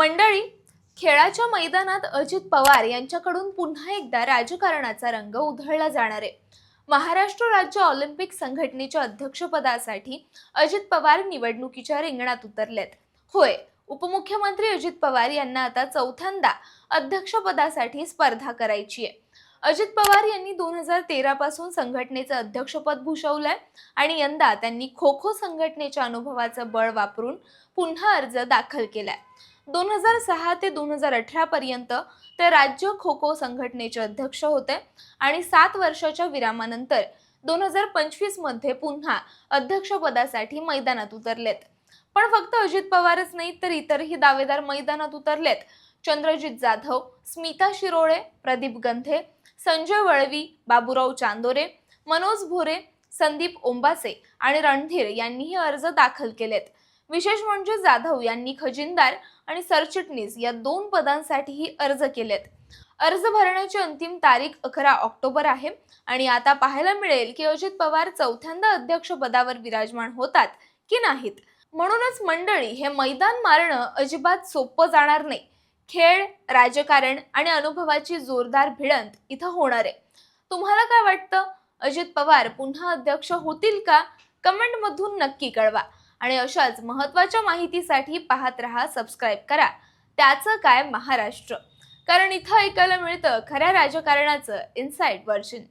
मंडळी, खेळाच्या मैदानात अजित पवार यांच्याकडून पुन्हा एकदा राजकारणाचा रंग उधळला जाणार आहे. महाराष्ट्र राज्य ऑलिम्पिक संघटनेच्या अध्यक्षपदासाठी अजित पवार निवडणुकीच्या रिंगणात उतरलेत. होय, उपमुख्यमंत्री अजित पवार यांना आता चौथ्यांदा अध्यक्षपदासाठी स्पर्धा करायची आहे. अजित पवार यांनी 2013 पासून संघटनेचं अध्यक्षपद भूषवलंय आणि यंदा त्यांनी खो खो संघटनेच्या अनुभवाचं बळ वापरून पुन्हा अर्ज दाखल केलाय. 2006 ते 2018 पर्यंत ते राज्य खो खो संघटनेचे अध्यक्ष होते आणि 7 वर्षाच्या विरामानंतर 2025 मध्ये पुन्हा अध्यक्षपदासाठी मैदानात उतरलेत. पण फक्त अजित पवारच नाही तर इतरही दावेदार मैदानात उतरलेत. चंद्रजित जाधव, स्मिता शिरोळे, प्रदीप गंधे, संजय वळवी, बाबूराव चांदोरे, मनोज भोरे, संदीप ओंबासे आणि रणधीर यांनीही अर्ज दाखल केलेत. विशेष म्हणजे जाधव यांनी खजिनदार आणि सरचिटणीस या 2 पदांसाठीही अर्ज केलेत. अर्ज भरण्याची अंतिम तारीख 11 ऑक्टोबर आहे आणि आता पाहायला मिळेल की अजित पवार चौथ्यांदा अध्यक्षपदावर विराजमान होतात की नाहीत. म्हणूनच मंडळी, हे मैदान मारणं अजिबात सोपं जाणार नाही. खेळ, राजकारण आणि अनुभवाची जोरदार भिडंत इथं होणार आहे. तुम्हाला काय वाटतं? अजित पवार पुन्हा अध्यक्ष होतील का? कमेंटमधून नक्की कळवा. आणि अशाच महत्त्वाच्या माहितीसाठी पाहत रहा, सबस्क्राईब करा त्याचं काय महाराष्ट्र. कारण इथं ऐकायला मिळतं खऱ्या राजकारणाचं इनसाइड व्हर्जन.